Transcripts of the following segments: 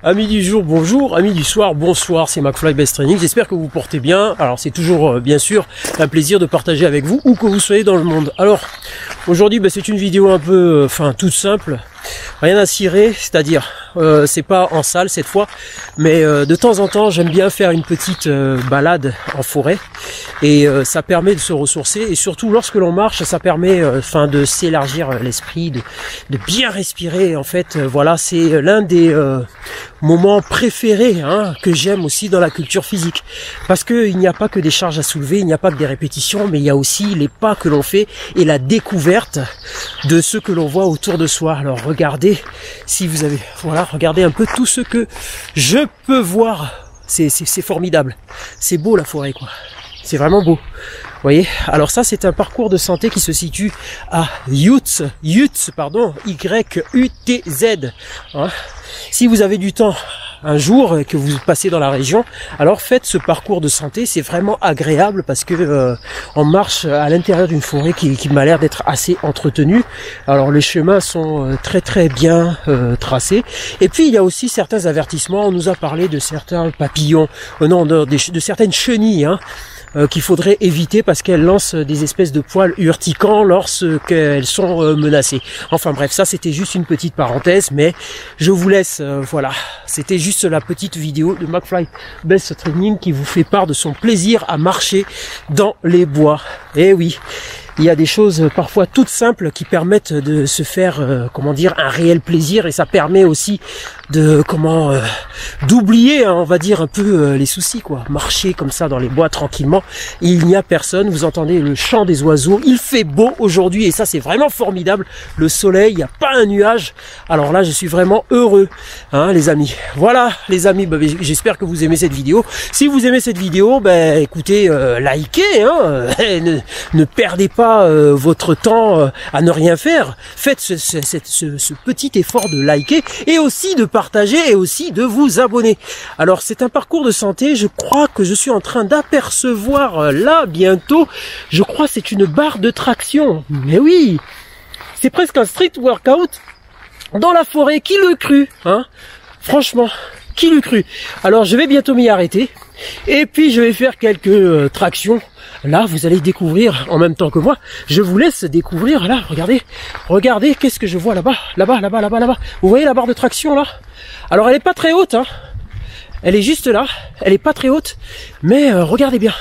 Amis du jour, bonjour. Amis du soir, bonsoir. C'est McFly Best Training. J'espère que vous portez bien. Alors, c'est toujours, bien sûr, un plaisir de partager avec vous où que vous soyez dans le monde. Alors, aujourd'hui, c'est une vidéo un peu, toute simple. Rien à cirer, c'est-à-dire, c'est pas en salle cette fois, mais de temps en temps, j'aime bien faire une petite balade en forêt et ça permet de se ressourcer et surtout lorsque l'on marche, ça permet, de s'élargir l'esprit, de bien respirer. En fait, voilà, c'est l'un des moments préférés que j'aime aussi dans la culture physique, parce que il n'y a pas que des charges à soulever, il n'y a pas que des répétitions, mais il y a aussi les pas que l'on fait et la découverte de ce que l'on voit autour de soi. Alors regardez, si vous avez, voilà, regardez un peu tout ce que je peux voir. C'est formidable, c'est beau la forêt, quoi. C'est vraiment beau. Vous voyez, alors ça c'est un parcours de santé qui se situe à Yutz, Y-U-T-Z. Si vous avez du temps un jour que vous passez dans la région, alors faites ce parcours de santé, c'est vraiment agréable parce que on marche à l'intérieur d'une forêt qui m'a l'air d'être assez entretenue. Alors les chemins sont très bien tracés, et puis il y a aussi certains avertissements. On nous a parlé de certains papillons, de certaines chenilles, qu'il faudrait éviter parce qu'elles lancent des espèces de poils urticants lorsqu'elles sont menacées. Enfin bref, ça c'était juste une petite parenthèse, mais je vous laisse, voilà, c'était juste la petite vidéo de McFly Best Training qui vous fait part de son plaisir à marcher dans les bois. Et oui, il y a des choses parfois toutes simples qui permettent de se faire, un réel plaisir, et ça permet aussi de, d'oublier, on va dire un peu les soucis, quoi. Marcher comme ça dans les bois tranquillement, il n'y a personne, vous entendez le chant des oiseaux, il fait beau aujourd'hui et ça c'est vraiment formidable. Le soleil, il n'y a pas un nuage. Alors là, je suis vraiment heureux, les amis. Voilà, les amis, j'espère que vous aimez cette vidéo. Si vous aimez cette vidéo, écoutez, likez, ne perdez pas votre temps à ne rien faire. Faites ce petit effort de liker et aussi de partager et aussi de vous abonner. Alors c'est un parcours de santé, je crois que je suis en train d'apercevoir là bientôt, je crois que c'est une barre de traction. Mais oui, c'est presque un street workout dans la forêt, qui l'eût cru, franchement, qui l'eût cru. Alors je vais bientôt m'y arrêter et puis je vais faire quelques tractions. Là, vous allez découvrir en même temps que moi. Je vous laisse découvrir. Là, regardez, qu'est-ce que je vois là-bas, là-bas. Vous voyez la barre de traction là? Alors, elle est pas très haute, Elle est juste là. Elle est pas très haute, mais regardez bien.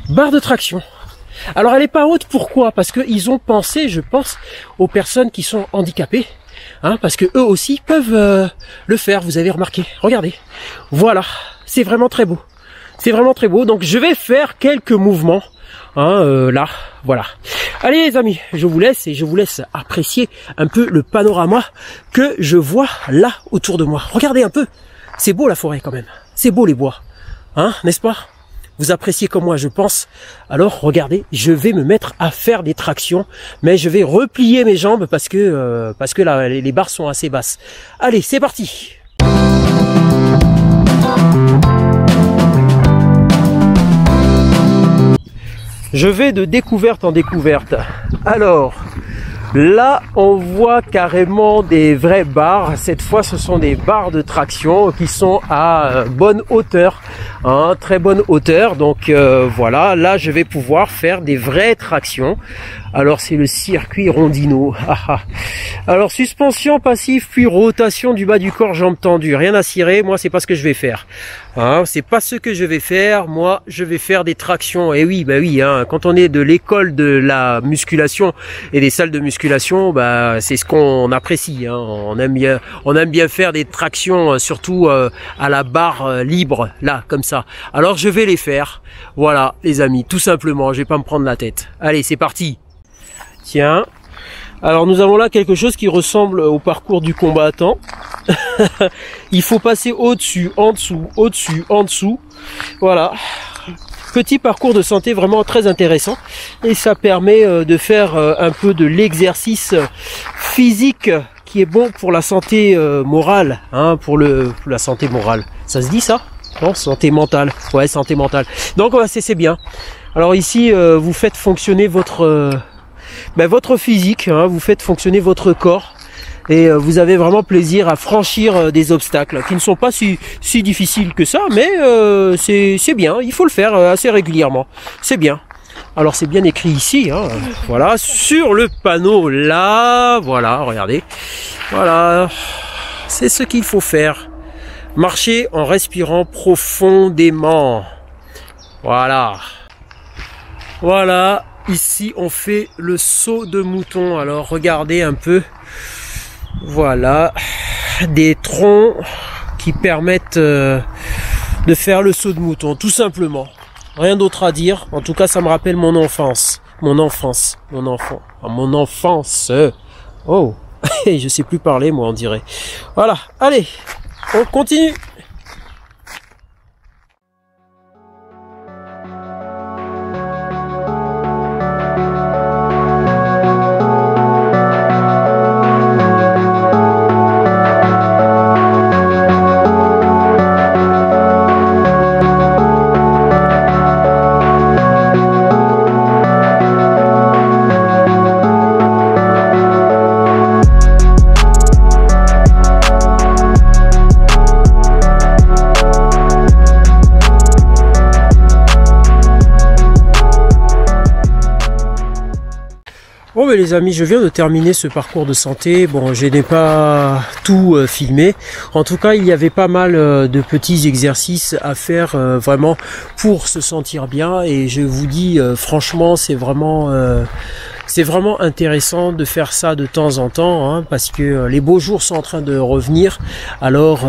Barre de traction. Alors, elle est pas haute. Pourquoi? Parce que ils ont pensé, je pense, aux personnes qui sont handicapées. Parce que eux aussi peuvent le faire. Vous avez remarqué? Regardez. Voilà. C'est vraiment très beau. C'est vraiment très beau, donc je vais faire quelques mouvements, là, voilà. Allez les amis, je vous laisse et je vous laisse apprécier un peu le panorama que je vois là autour de moi. Regardez un peu, c'est beau la forêt quand même, c'est beau les bois, n'est-ce pas? Vous appréciez comme moi je pense. Alors regardez, je vais me mettre à faire des tractions, mais je vais replier mes jambes parce que là, les barres sont assez basses. Allez, c'est parti. Je vais de découverte en découverte. Alors, là, on voit carrément des vraies barres. Cette fois, ce sont des barres de traction qui sont à bonne hauteur, très bonne hauteur. Donc voilà, là, je vais pouvoir faire des vraies tractions. Alors, c'est le circuit Rondino. Alors, suspension passive, puis rotation du bas du corps, jambes tendues. Rien à cirer, moi, c'est pas ce que je vais faire. C'est pas ce que je vais faire. Moi, je vais faire des tractions. Et oui, quand on est de l'école de la musculation et des salles de musculation, c'est ce qu'on apprécie. On aime bien faire des tractions, surtout à la barre libre, là, comme ça. Alors, je vais les faire. Voilà, les amis, tout simplement. Je vais pas me prendre la tête. Allez, c'est parti. Tiens, alors nous avons là quelque chose qui ressemble au parcours du combattant. Il faut passer au-dessus, en dessous, au-dessus, en dessous. Voilà, petit parcours de santé vraiment très intéressant. Et ça permet de faire un peu de l'exercice physique qui est bon pour la santé morale, pour la santé morale. Ça se dit ça? Non, santé mentale. Ouais, santé mentale. Donc c'est bien. Alors ici, vous faites fonctionner votre physique, vous faites fonctionner votre corps et vous avez vraiment plaisir à franchir des obstacles qui ne sont pas si difficiles que ça, mais c'est bien, il faut le faire assez régulièrement, c'est bien. Alors c'est bien écrit ici, hein, voilà, sur le panneau là, voilà, regardez, voilà, c'est ce qu'il faut faire. Marcher en respirant profondément. Voilà. Voilà, ici on fait le saut de mouton. Alors regardez un peu. Voilà, des troncs qui permettent de faire le saut de mouton, tout simplement. Rien d'autre à dire. En tout cas, ça me rappelle mon enfance. Mon enfance. Mon enfant. Mon enfance. Oh, je sais plus parler, moi, on dirait. Voilà, allez, on continue. Bon mais les amis, je viens de terminer ce parcours de santé. Bon, je n'ai pas tout filmé. En tout cas, il y avait pas mal de petits exercices à faire vraiment pour se sentir bien. Et je vous dis franchement, c'est vraiment intéressant de faire ça de temps en temps, hein, parce que les beaux jours sont en train de revenir. Alors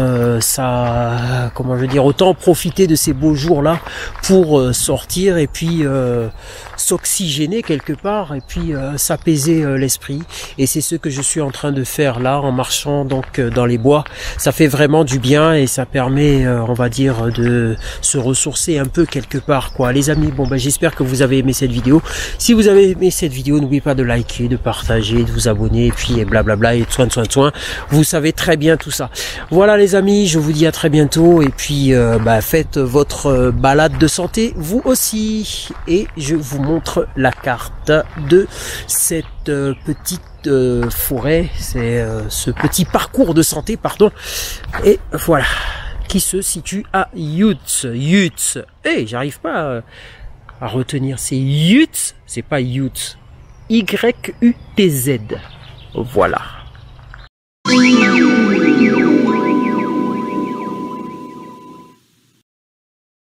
ça, comment je veux dire, autant profiter de ces beaux jours là pour sortir et puis s'oxygéner quelque part et puis s'apaiser l'esprit. Et c'est ce que je suis en train de faire là en marchant donc dans les bois. Ça fait vraiment du bien et ça permet, on va dire, de se ressourcer un peu quelque part, quoi. Les amis, bon ben j'espère que vous avez aimé cette vidéo. Si vous avez aimé cette vidéo, n'oubliez pas de liker, de partager, de vous abonner et puis blablabla et soin. Vous savez très bien tout ça. Voilà les amis, je vous dis à très bientôt et puis faites votre balade de santé vous aussi. Et je vous montre la carte de cette petite forêt, c'est ce petit parcours de santé, pardon. Et voilà, qui se situe à Yutz. Hey, j'arrive pas à retenir, c'est Yutz, c'est pas Yutz. Y-U-T-Z. Voilà.